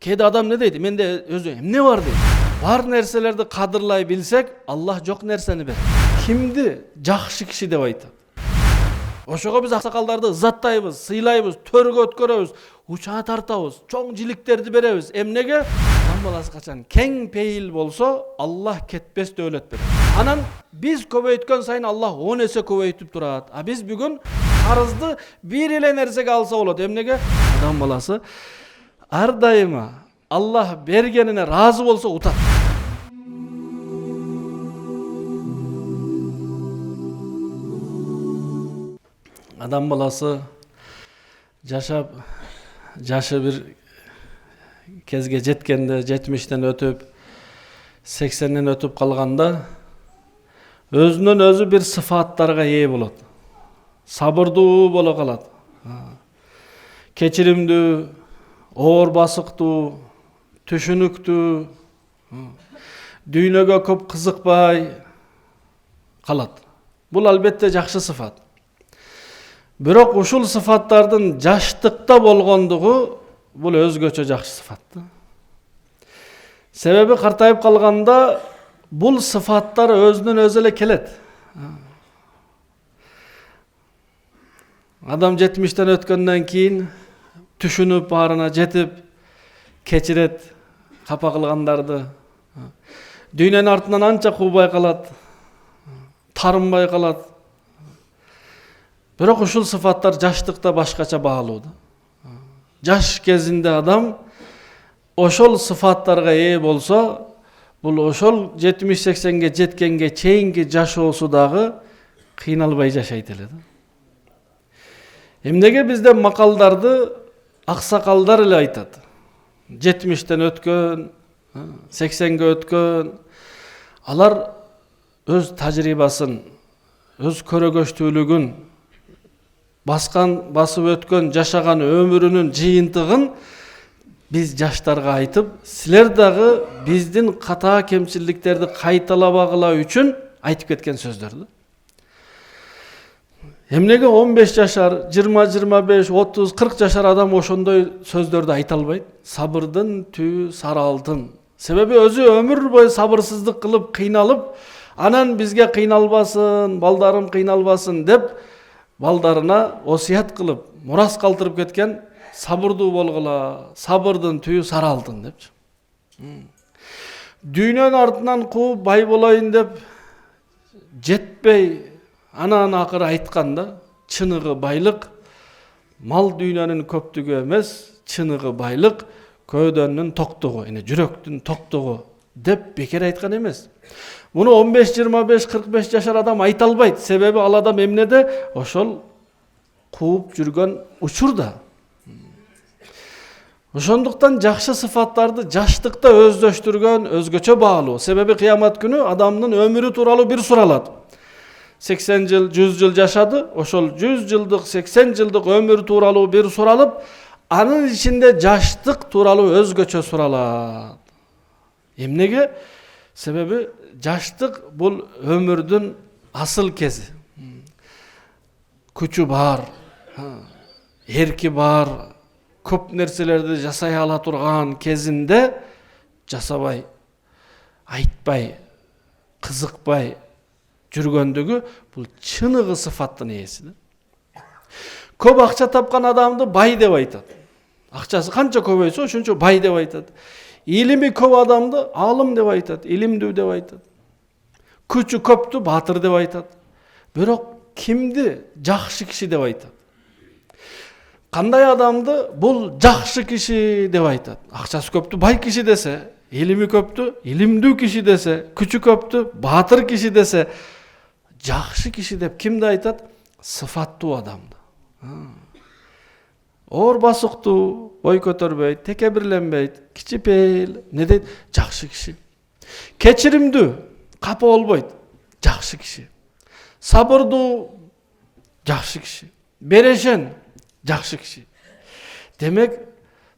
Kedi adam ne deydi? Mende özü emne var deydi. Var nerselerdi kadırlay bilsek, Allah жоқ nerseni ber. Kimdi жақшы kişi dep aytат. Oşoga biz aksakalарды ызаттайбыз, сыйлайбыз, төргө өткөрөбүз, учаа тартабыз, чоң жиликтерди беребиз. Эмнеге? Адам баласы качан кең пейил болсо, Allah кетпес дөөлөт берет. Анан биз көбөйткөн сайын Allah 10 эсе көбөйтүп турат. А биз бүгүн карызды бир эле нерсеге алса болот. Эмнеге? Адам баласы ар дайыма Allah бергенине разы болсо утат. Адам баласы жашап, жашы бир кезге жеткенде, 70-тен өтүп, 80-ден өтүп калганда өзүнөн өзү бир сыфаттарга ээ болот. Сабырдуу боло калат. Кечиримдүү, оор басыктуу, түшүнүктүү, дүйнөгө көп кызыкпай калат. Бул албетте жакшы сыфат. Бирок ушул сыфаттардын жаштыкта болгондугу бул өзгөчө жакшы сыфат. Себеби картайып калганда бул сыфаттар өзүнөн өзү эле келет. Адам 70-тен өткөндөн кийин түшүнүп баарына жетип кечирет капа кылгандарды. Дүйнөнүн артынан анча куубай калат, тарынбай калат. Бирок ушул сыфаттар жаштыкта башкача баалуу. Жаш кезинде адам ошол сыфаттарга ээ болсо, бул ошол 70-80ге жеткенге чейинки жашоосу дагы кыйналбай жашайт эле. Эмнеге бизде макалдарды аксакалдар эле айтат. 70-тен өткөн, 80ге өткөн, алар өз тажрыйбасын, өз көрөгөчтүүлүгүн, басып өткөн, жашаган өмүрүнүн жыйынтыгын биз жаштарга айтып, силер дагы биздин ката кемчиликтерди кайталабагыла үчүн айтып кеткен сөздөрдү. Эмнеге 15 жашар, 20, 25, 30, 40 жашар адам ошондой сөздөрдү айта албайт? Сабырдын түйү сары алтын. Себеби өзү өмүр бою сабырсыздык кылып, кыйналып, анан бизге кыйналбасын, балдарым кыйналбасын деп балдарына осият кылып, мурас калтырып кеткен, сабырдуу болгула, сабырдын түйү сары алтын депчи. Дүйнөнүн артынан кууп бай болоюн деп жетпей, анан акыры айтканда, чыныгы байлык мал дүйнөнүн көптүгү эмес, чыныгы байлык көөдөнүн токтугу, жүрөктүн токтугу деп бекер айткан эмес. Муну 15, 25, 45 жашар адам айта албайт. Себеби ал адам эмнеде? Ошол кууп жүргөн учурда. Ошондуктан жакшы сыфаттарды жаштыкта өздөштүргөн өзгөчө баалуу. Себеби кыямат күнү адамдын өмүрү тууралуу бир суралат. 80 жыл, 100 жыл жашады, ошол 100 жылдык, 80 жылдык өмүр тууралуу бир суралып, анын ичинде жаштык тууралуу өзгөчө суралат. Эмнеге? Себеби жаштык бул өмүрдүн асыл кези. Күчү бар, эрки бар, көп нерселерди жасай ала турган кезинде жасабай, айтпай, кызыкпай жүргөндүгү бул чыныгы сыфаттын ээси. Көп акча тапкан адамды бай деп айтат. Акчасы канча көбөйсө ошончо бай деп айтат. Илими көп адамды алым деп айтат, илимдүү деп айтат. Күчү көптү баатыр деп айтат. Бирок кимди жакшы киши деп айтат? Кандай адамды бул жакшы киши деп айтат? Акчасы көптү бай киши десе, илими көптү илимдүү киши десе, күчү көптү баатыр киши десе, жакшы киши деп кимди айтат? Сыфаттуу адамды. Оор басыктуу, ой көтөрбөйт, текебирленбейт, кичипейил, не дейт? Жакшы киши. Кечиримдүү, капа болбойт, жакшы киши. Сабырдуу, жакшы киши. Берешен, жакшы киши. Демек,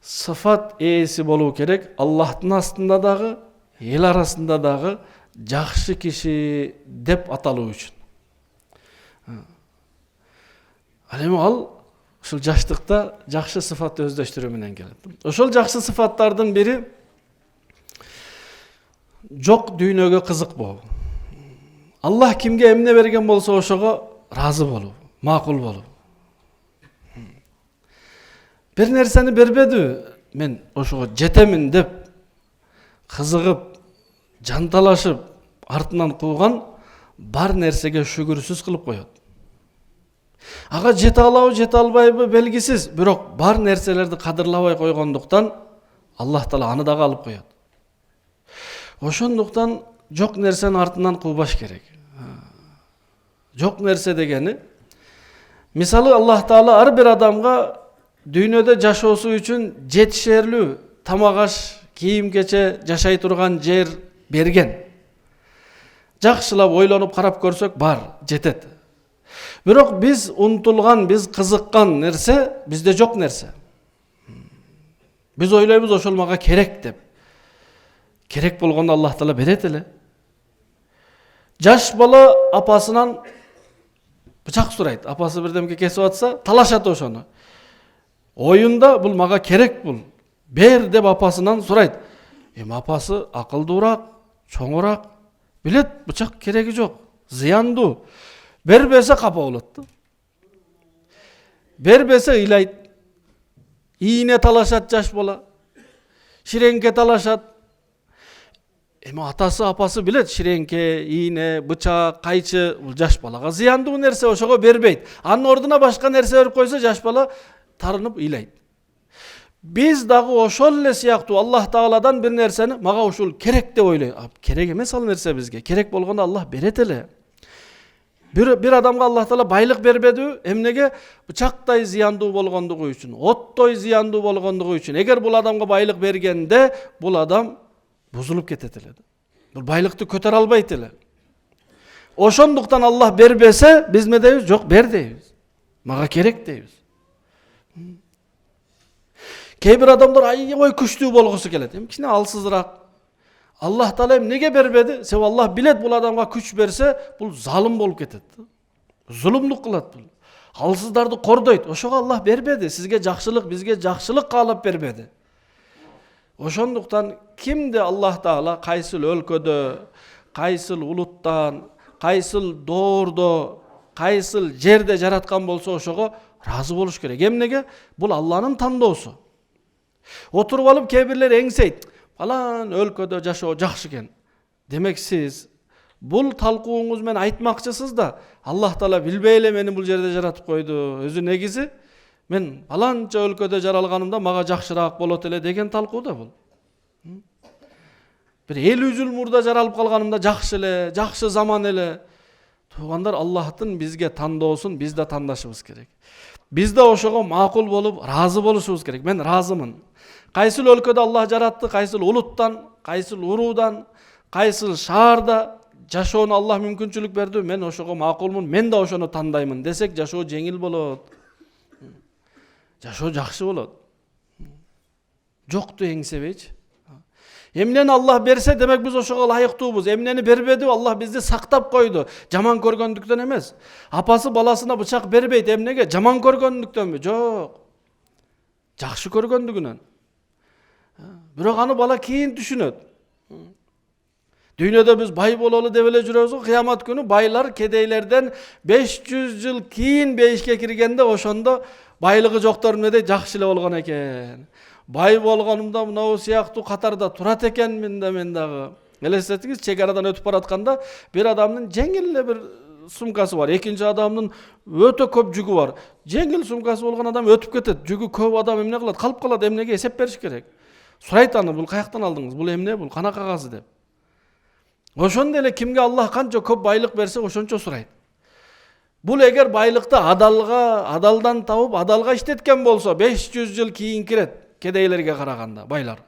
сыфат ээси болуу керек. Аллахтын астында дагы, эл арасында дагы жакшы киши деп аталуу үчүн. Ал эми ал ушул жаштыкта жакшы сыфатты өздөштүрүү менен келет. Ошол жакшы сыфаттардын бири жок дүйнөгө кызык болуу. Аллах кимге эмне берген болсо ошого разы болуу, макул болуу. Бир нерсени бербеди, мен ошого жетемин деп кызыгып, жанталашып, артынан кууган бар нерсеге шүгүрсүз кылып коет. Ага жете алабы, жете албайбы белгисиз, бирок бар нерселерди кадырлабай койгондуктан Аллах Таала аны дагы алып коет. Ошондуктан жок нерсенин артынан куубаш керек. Жок нерсе дегени, мисалы Аллах Таала ар бир адамга дүйнөдө жашоосу үчүн жетишерлүү тамак аш, кийим кече, жашай турган жер берген. Жакшылап ойлонуп карап көрсөк бар, жетет. Бирок биз унтулган, биз кызыккан нерсе бизде жок нерсе. Биз ойлойбуз ошол мага керек деп. Керек болгондо Аллах Таала берет эле. Жаш бала апасынан бычак сурайт. Апасы бирдемке кесип атса, талашат ошону. Оюнда бул мага керек бул. Бер деп апасынан сурайт. Апасы акылдуураак, чоңураак, билет бычак кереги жок, зыяндуу. Бербесе капа болот. Бербесе ыйлайт. Ийине талашат жаш бала. Ширеңке талашат. Атасы, апасы билет, ширеңке, ийине, бычак, кайчы бул жаш балага зыяндуу нерсе, ошого бербейт. Анын ордуна башка нерсе берип койсо, жаш бала тарынып ыйлайт. Биз дагы ошол эле сыяктуу Аллах Тааладан бир нерсени мага ушул керек деп ойлойт. Керек эмес ал нерсе бизге. Керек болгондо Аллах берет эле. Бир адамга Аллах Таала байлык бербеди, эмнеге? Бычактай зыяндуу болгондугу үчүн, оттой зыяндуу болгондугу үчүн. Эгер бул адамга байлык бергенде, бул адам бузулуп кетет эле. Бул байлыкты көтөрө албайт эле. Ошондуктан Аллах бербесе, биз эмне дейбиз? Жок, бер дейбиз. Мага керек дейбиз. Кээ бир адамдар аябай күчтүү болгусу келет. Кичине алсызыраак. Аллах Таала эмнеге бербеди? Себеби Аллах билет бул адамга күч берсе, бул залым болуп кетет. Зулумдук кылат бул. Алсыздарды кордойт. Ошого Аллах бербеди. Сизге жакшылык, бизге жакшылык каалап бербеди. Ошондуктан кимди Аллах Таала кайсыл өлкөдө, кайсыл улуттан, кайсыл доордо, кайсыл жерде жараткан болсо ошого разы болуш керек. Эмнеге? Бул Алланын тандоосу. Отуруп алып кээ бирлер эңсейт. Алан өлкөдө жашоо жакшы экен. Демек сиз бул талкууңуз менен айтмакчысыз да, Аллах Таала билбей эле мени бул жерде жаратып койду. Өзү негизи мен баланча өлкөдө жаралганымда мага жакшыраак болот эле деген талкуу да бул. Бир 50 жыл мурда жаралып калганымда жакшы эле, жакшы заман эле. Туугандар, Аллахтын бизге тандоосун биз да тандашыбыз керек. Биз да ошого макул болуп, разы болушубуз керек. Мен разымын. Кайсыл өлкөдө Аллах жаратты, кайсыл улуттан, кайсыл уруудан, кайсыл шаарда жашоону Аллах мүмкүнчүлүк берди, мен ошого макулмун, мен да ошону тандаймын десек, жашоо жеңил болот. Жашоо жакшы болот. Жокту эңсебейчи. Эмнени Аллах берсе, демек биз ошого ылайыктуубуз. Эмнени бербеди, Аллах бизди сактап койду. Жаман көргөндүктөн эмес. Апасы баласына бычак бербейт, эмнеге? Жаман көргөндүктөнбү? Жок. Жакшы көргөндүгүнөн. Бирок аны бала кийин түшүнөт. Дүйнөдө биз бай бололу деп эле жүрөбүз, кыямат күнү байлар кедейлерден 500 жыл кийин бейишке киргенде ошондо байлыгы жоктор эмне дейт? Жакшы эле болгон экен. Бай болгонумда мынау сыяктуу катарда турат экенмин да мен дагы. Элестетиңиз, чек арадан өтүп баратканда бир адамдын жеңил эле бир сумкасы бар, экинчи адамдын өтө көп жүгү бар. Жеңил сумкасы болгон адам өтүп кетет, жүгү көп адам эмне кылат? Калып калат, эмнеге? Эсеп бериш керек. Сурайт аны, бул каяктан алдыңыз? Бул эмне? Бул кана кагазы деп. Ошондой эле кимге Аллах канча көп байлык берсе, ошончо сурайт. Бул эгер байлыкты адалдан табып, адалга иштеткен болсо, 500 жыл кийин кирет. Кедейлерге караганда байлар.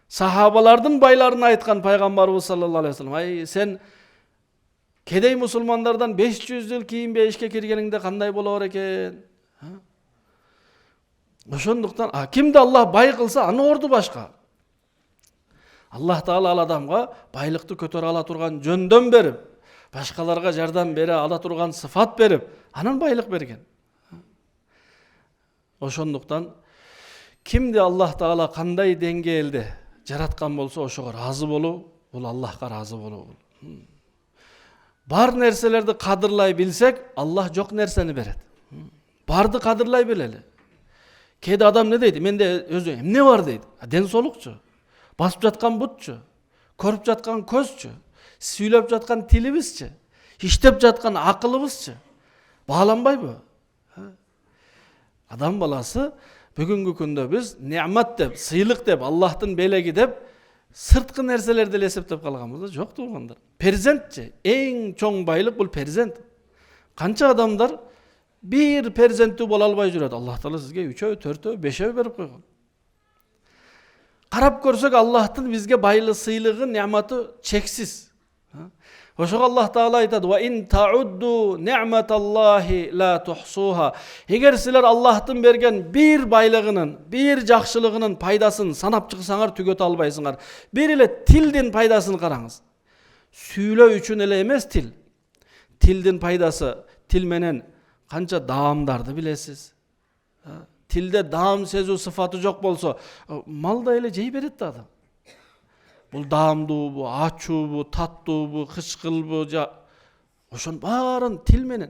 Сахабалардын байларына айткан пайгамбарыбыз саллаллаху алейхи вассалам, ай сен кедей мусулмандардан 500 жыл кийин бейишке киргениңде кандай болор экен? Ошондуктан кимди Аллах бай кылса, аны орду башка. Аллах Таала ал адамга байлыкты көтөрө ала турган жөндөн берип, башкаларга жардам бере ала турган сыфат берип, анан байлык берген. Ошондуктан кимди Аллах Таала кандай деңгээлде жараткан болсо ошого разы болуу, бул Аллахка разы болуу. Бар нерселерди кадырлай билсек, Аллах жок нерсени берет. Барды кадырлай билели. Кээде адам не дейт? Менде өзү эмне бар дейт? Ден соолукчу, басып жаткан бутчу, көрүп жаткан көзчү, сүйлөп жаткан тилибизчи, иштеп жаткан акылыбызчы. Бааланбайбы? Адам баласы бүгүнкү күндө биз неамат деп, сыйлык деп, Аллахтын белеги деп сырткы нерселерди эле эсептеп калганбыз. Жок туугандар. Перзентчи, эң чоң байлык бул перзент. Канча адамдар bir перзенттүү боло албай жүрөт. Аллах Таала сизге 3-өө, 4-өө, 5-өө берип койгон. Карап көрсөк, Аллахтын бизге байлы сыйлыгы, неаматы чексиз. Ошого Аллах Таала айтат: "Ва ин таудду не'маталлахи ла тухсуха." Эгер силер Аллахтын берген бир байлыгынын, бир жакшылыгынын пайдасын санап чыксаңар, түгөтө албайсыңар. Бир эле тилдин пайдасын караңыз. Сүйлөө үчүн эле эмес тил. Тилдин пайдасы, тил менен канча даамдарды билесиз. Тилде даам сезүү сыфаты жок болсо, мал да эле жей берет да адам. Бул даамдуубу, ачуубу, таттуубу, кычкылбу, ошонун баарын тил менен.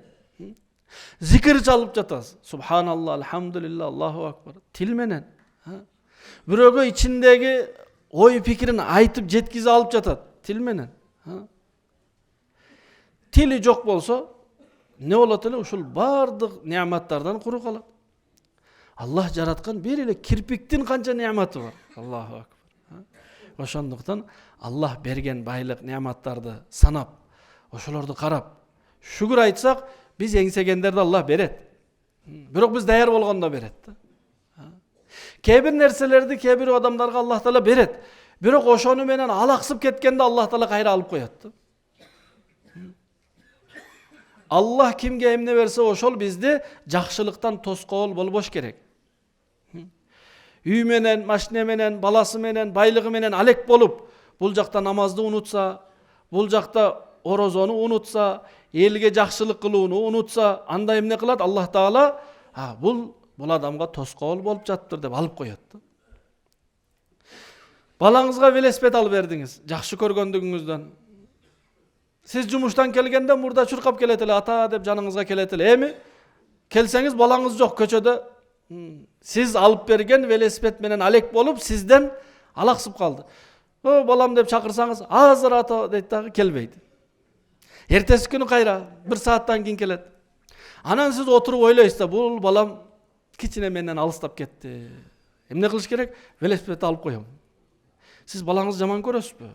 Зикир чалып жатасыз. Субханалла, алхамдулилла, Аллаху акбар. Тил менен. Бирөөгө ичиндеги ой пикирин айтып жеткизе алып жатат. Тил менен. Тили жок болсо, не болот эле? Ушул бардык неаматтардан куру калат. Аллах жараткан бир эле кирпиктин канча неаматы бар. Аллаху акбар. Ошондуктан Аллах берген байлык, неаматтарды санап, ошолорду карап, шүгүр айтсак, биз эңсегендерди Аллах берет. Бирок биз даяр болгондо берет да. Кээ бир нерселерди кээ бир адамдарга Аллах Таала берет. Бирок ошону менен алаксып кеткенде Аллах Таала кайра алып коет да. Аллах кимге эмне берсе, ошол бизди жакшылыктан тоскоол болбош керек. Үй менен, машина менен, баласы менен, байлыгы менен алек болуп, бул жакта намазды унутса, бул жакта орозону унутса, элге жакшылык кылууну унутса, анда эмне кылат? Аллах Таала бул адамга тоскоол болуп жаттыр деп алып коет да. Балаңызга велосипед алып бердиңиз, жакшы көргөндүгүңүздөн. Сиз жумуштан келгенде мурда чуркап келет эле, ата деп жаныңызга келет эле. Эми келсеңиз балаңыз жок көчөдө. Siz alıp bergen velosiped менен алек болуп, сизден алаксып калды. О, балам деп чакырсаңыз, азыр ата дейт дагы келбейди. Эртеси күнү кайра 1 сааттан кийин келет. Анан сиз отуруп ойлойсуз да, бул балам кичине менден алыстап кетти. Эмне кылыш керек? Велосипедди алып коем. Сиз балаңызды жаман көрөсүзбү?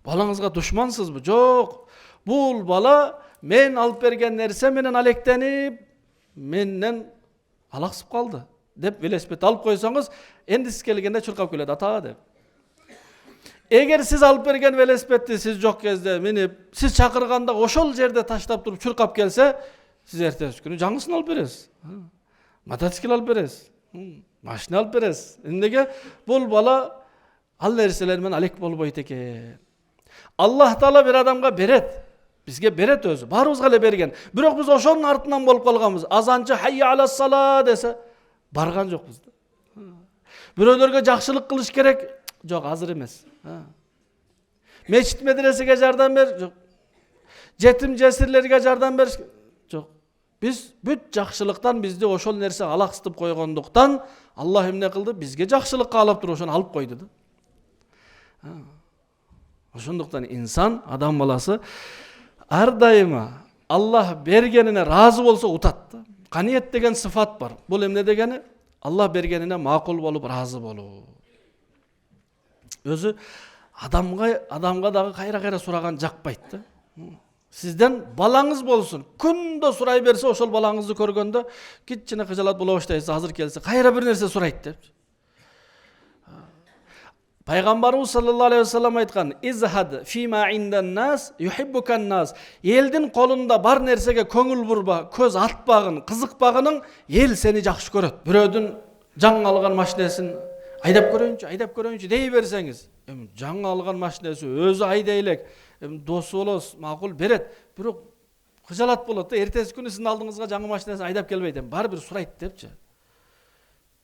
Балаңызга душмансызбы? Жок. Бул бала мен алып берген нерсе менен алектенип, менден алаксып калды деп велосипед алып койсоңуз, энди сиз келгенде чуркап келет, ата деп. Эгер сиз алып берген велосипедди сиз жок кезде минип, сиз чакырганда ошол жерде таштап туруп чуркап келсе, сиз эртеси күнү жаңысын алып бересиз. Мотоцикл алып бересиз. Машина алып бересиз. Эмнеге? Бул бала ал нерселер менен алек болбойт экен. Аллах Таала бир адамга берет. Бизге берет өзү. Баарыбызга эле берген. Бирок биз ошонун артынан болуп калганбыз. Азанчы хайя ала сала десе, барган жокпуз да. Бирөөлөргө жакшылык кылыш керек. Жок, азыр эмес. Мечит медресеге жардам бер. Жок. Жетим жесирлерге жардам бериш. Жок. Биз бүт жакшылыктан бизди ошол нерсе алаксытып койгондуктан Аллах эмне кылды? Бизге жакшылык каалап туруп ошону алып койду да. Ошондуктан инсан, адам баласы ар дайыма Аллах бергенине разы болсо утат. Каниет деген сыфат бар. Бул эмне дегени? Аллах бергенине макул болуп разы болуу. Өзү адамга дагы кайра сураган жакпайт да. Сизден балаңыз болсун, күндө сурай берсе, ошол балаңызды көргөндө кичине кыжалат боло баштайсыз, азыр келсе кайра бир нерсе сурайт деп. Пайгамбарыбыз саллаллаху алейхи ва саллям айткан: "Изхад фима индан нас юхиббукан нас." Элдин колунда бар нерсеге көңүл бурба, көз атпагын, кызыкпагының эл сени жакшы көрөт. Бирөөдүн жаңы алган машинесин айдап көрөйүнчү дей берсеңиз, жаңы алган машинеси өзү айдай элек, досу болосуз, макул берет. Бирок кыжалат болот да, эртеси күнү сиздин алдыңызга жаңы машинасын айдап келбейт, баары бир сурайт депчи.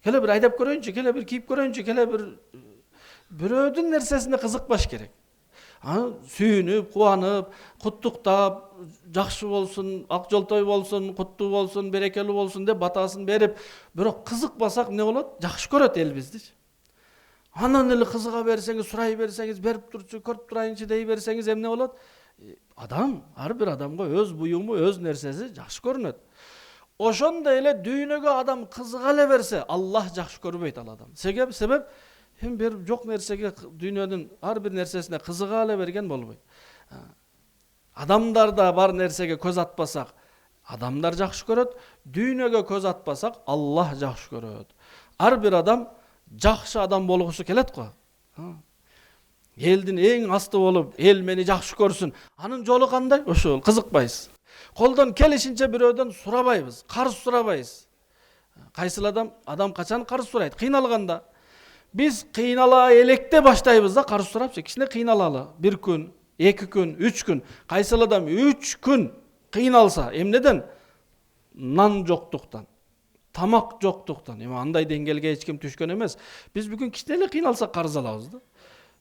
Келе бир айдап көрөйүнчү, келе бир кийип көрөйүнчү, келе бир бирөөдүн нерсесине кызыкпаш керек. Аны сүйүнүп, кубанып, куттуктап, жакшы болсун, ак жолтой болсун, куттуу болсун, берекелүү болсун деп батасын берип, бирок кызыкпасак эмне болот? Жакшы көрөт эл бизди. Анан эле кызыга берсеңиз, сурай берсеңиз, берип турчу, көрүп турайынчы дей берсеңиз эмне болот? Адам, ар бир адамга өз буюму, өз нерсеси жакшы көрүнөт. Ошондой эле дүйнөгө адам кызыга эле берсе, Аллах жакшы көрбөйт ал адам. Себеп бир жок нерсеге, дүйнөнүн ар бир нерсесине кызыга эле берген болбойт. Адамдарда бар нерсеге көз атпасак, адамдар жакшы көрөт, дүйнөгө көз атпасак, Аллах жакшы көрөт. Ар бир адам жакшы адам болгусу келет го. Элдин эң асты болуп, эл мени жакшы көрсүн. Анын жолу кандай? Ошол, кызыкпайбыз. Колдон келишинче бирөөдөн сурабайбыз, карыз сурабайбыз. Кайсыл адам качан карыз сурайт? Кыйналганда. Биз кыйнала электе баштайбыз да карыз сурапчы. Кичине кыйналалы. 1 күн, 2 күн, 3 күн. Кайсыл адам 3 күн кыйналса, эмнеден? Нан жоктуктан, тамак жоктуктан. Андай деңгээлге эч ким түшкөн эмес. Биз бүгүн кичине эле кыйналсак карыз алабыз да.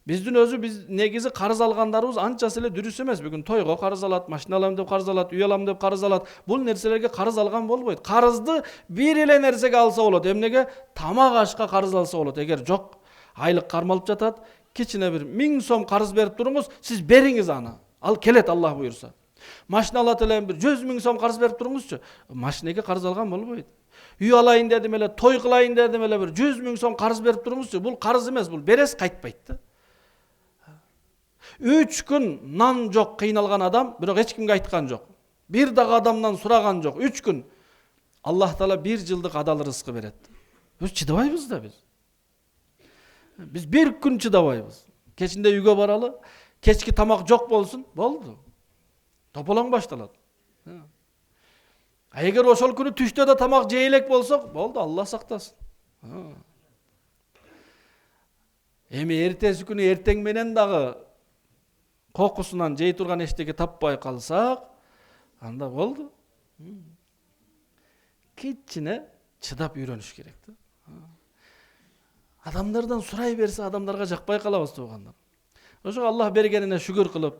Биздин биз негизи карыз алгандарыбыз анчасы эле дұрыс эмес. Бүгүн тойго карыз алат, машина алам деп карыз алат, үй алам деп карыз алат. Бул нерселерге карыз алган болбойт. Карызды бир эле нерсеге алса болот. Эмнеге? Тамак ашка карыз алса болот. Эгер жок, айлык кармалып жатат, кичине бир 1000 сом карыз берип туруңуз, сиз бериңиз аны. Ал келет Аллах буйрса. Машина алат эле бир 100 000 сом карыз берип туруңузчу. Машинеге карыз алган болбойт. Үй алайын дедим эле, той кылайын дедим эле бир 100 000 сом карыз берип туруңузчу. Бул карыз эмес, бул берес кайтпайт да. 3 күн нан жок кыйналган адам, бирок эч кимге айткан жок. Бир дагы адамдан сураган жок. 3 күн Аллах Таала 1 жылдык адал рызкы берет. Биз чыдабайбыз да биз. Биз 1 күн чыдабайбыз. Кечинде үйгө баралы, кечки тамак жок болсун, болду. Тополоң башталат. Эгер ошол күнү түштө да тамак жей элек болсок, болду, Аллах сактасын. Эми эртеси күнү эртең менен дагы кокусунан жей турган эчтеке таппай калсак, анда болду. Кичине чыдап үйрөнүш керек да. Адамдардан сурай берсе, адамдарга жакпай калабыз туугандар. Ошого Аллах бергенине шүгүр кылып,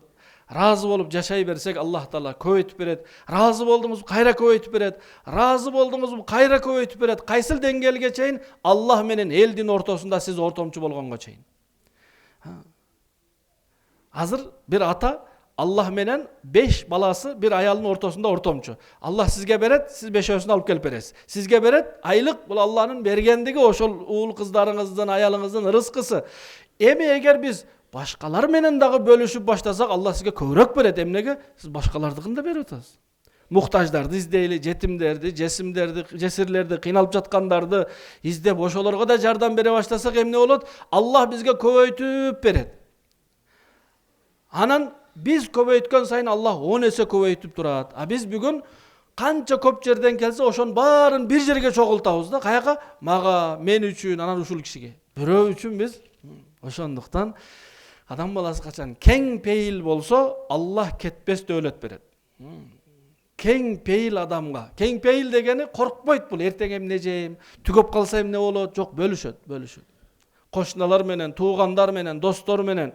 разы болуп жашай берсек, Аллах Таала көбөйтүп берет. Разы болдуңузбу, кайра көбөйтүп берет. Разы болдуңузбу, кайра көбөйтүп берет. Кайсыл деңгээлге чейин? Аллах менен элдин ортосунда сиз ортомчу болгонго чейин. Азыр бир ата Аллах менен 5 баласы bir аялдын ортосунда ортомчу. Аллах сизге берет, сиз 5-өсүн алып келип бересиз. Сизге берет, айлык бул Аллахтын бергендиги, ошол уул кыздарыңыздын, аялыңыздын рызкысы. Эми эгер биз башкалар менен дагы бөлүшүп баштасак, Аллах сизге көбүрөөк берет. Эмнеге? Сиз башкалардыкын да берип атасыз. Муктаждарды издейли, жетимдерди, жесирлерди, кыйналып жаткандарды издеп, ошолорго да жардам бере баштасак эмне болот? Аллах бизге көбөйтүп берет. Анан биз көбөйткөн сайын Аллах 10 эсе көбөйтүп турат. А биз бүгүн канча көп жерден келсе, ошонун баарын бир жерге чогултабыз да. Каяка? Мага, мен үчүн, анан ушул кишиге. Бирөө үчүн биз. Ошондуктан адам баласы качан кең пейил болсо, Аллах кетпес дөөлөт берет. Кең пейил адамга. Кең пейил дегени коркпойт бул. Эртең эмне жейм, түгөп калса эмне болот? Жок, бөлүшөт. Кошуналар менен, туугандар менен, достор менен.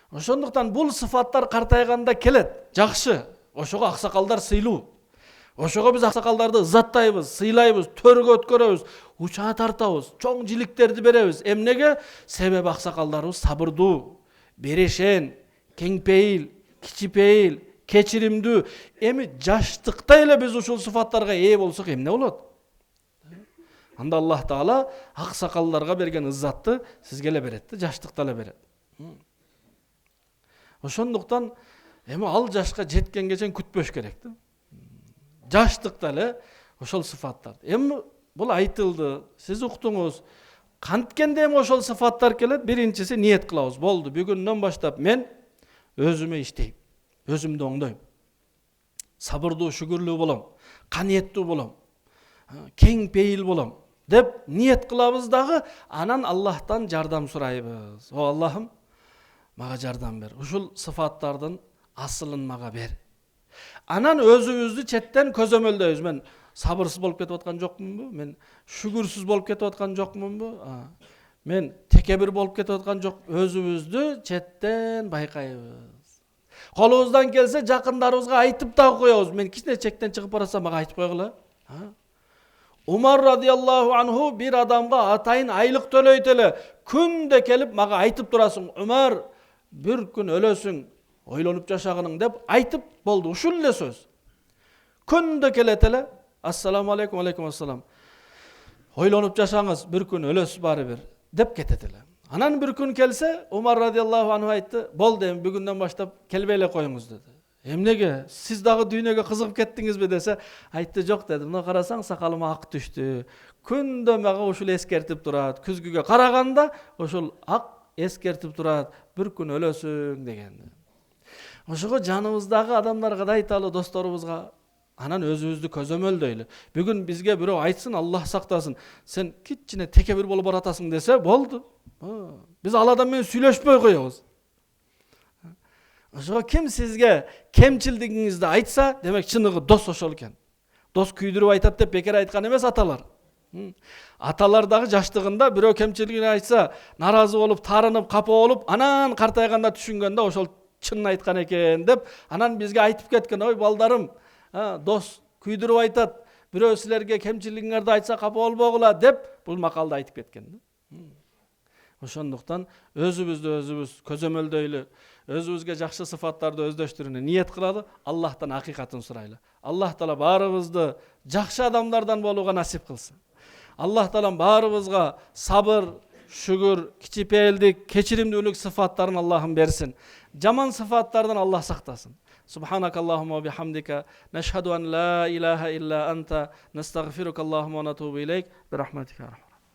Ошондуктан бул сыфаттар картайганда келет. Жакшы. Ошого аксакалдар сыйлуу. Ошого биз аксакалдарды ызаттайбыз, сыйлайбыз, төргө өткөрөбүз, учаа тартабыз, чоң жиликтерди беребиз. Эмнеге? Себеби аксакалдарыбыз сабырдуу, берешен, кеңпейил, кичипейил, кечиримдүү. Эми жаштыкта эле биз ушул сыфаттарга ээ болсок эмне болот? Анда Аллах Таала аксакалдарга берген ызатты сизге эле берет, жаштыкта эле берет. Ошондуктан эми ал жашка жеткенге чейин күтпөш керек да. Жаштыкта эле ошол сыфаттар. Эми бул айтылды, сиз уктуңуз. Канткенде эми ошол сыфаттар келет, биринчиси ниет кылабыз. Болду, бүгүндөн баштап мен өзүмө иштейм, өзүмдү оңдойм. Сабырдуу, шүгүрлүү болом, канияттуу болом, кең пейил болом деп ниет кылабыз дагы, анан Аллахтан жардам сурайбыз. О Аллахым, мага жардам бер. Ушул сыфаттардын асылын мага бер. Анан өзүбүздү четтен көзөмөлдөйбүз. Мен сабырсыз болуп кетип аткан жокмунбу? Мен шүгүрсүз болуп кетип аткан жокмунбу? Мен текебир болуп кетип аткан жок. Өзүбүздү четтен байкайбыз. Колубуздан келсе жакындарыбызга айтып да коебуз. Мен кичине чектен чыгып барасам мага айтып койгула. Умар радиаллаху анху бир адамга атайын айлык төлөйт эле. Күндө келип мага айтып турасың. Умар, бир күн өлөсүң, ойлонуп жашагының деп айтып болду. Ушул эле сөз. Күндө келет эле. Ассаламу алейкум, алейкум ассалам. Ойлонуп жашаңыз, бир күн өлөсүз баары бир деп кетет эле. Анан бир күн келсе, Умар радиаллаху анху айтты, "Болду, эми бүгүндөн баштап келбей эле коюңуз" деди. Эмнеге? Сиз дагы дүйнөгө кызыгып кеттиңизби десе, айтты, "Жок" деди. "Мына карасаң, сакалыма ак түштү. Күндө мага ушул эскертип турат. Күзгүгө караганда ушул ак эскертип турат. Бир күн өлөсүң" деген. Ошого жаныбыздагы адамдарга да айталы, досторубузга, анан өзүбүздү көзөмөлдөйлү. Бүгүн бизге бирөө айтсын, Аллах сактасын, сен кичине текебир болуп баратасың десе, болду. Биз ал адам менен сүйлөшпөй коебуз. Ошого ким сизге кемчилдигиңизди айтса, демек чыныгы дос ошол экен. Дос күйдүрүп айтат деп бекер айткан эмес аталар. Аталар дагы жаштыгында бирөө кемчилигин айтса, наразы болуп, тарынып, капа болуп, анан картайганда түшүнгөндө ошол чынын айткан экен деп, анан бизге айтып кеткен, "Ой балдарым, дос күйдүрүп айтат, бирөө силерге кемчилигиңерди айтса капа болбогула" деп бул макалды айтып кеткен. Ошондуктан өзүбүз көзөмөлдөйлү, өзүбүзгө жакшы сыфаттарды өздөштүрүүнү ниет кылалы, Аллахтан акыйкатын сурайлы. Аллах таала баарыбызды жакшы адамдардан болууга насип кылсын. Аллах таала баарыбызга сабыр, шүгүр, кичипейилдик, кечиримдүүлүк сыфаттарын Аллахым берсин. Жаман сыфаттардан Аллах сактасын. Субханакаллахумма ва бихамдика, нашхаду ан ла илаха илля анта, настагфирука Аллахумма ва натубу илейк, бирахматика.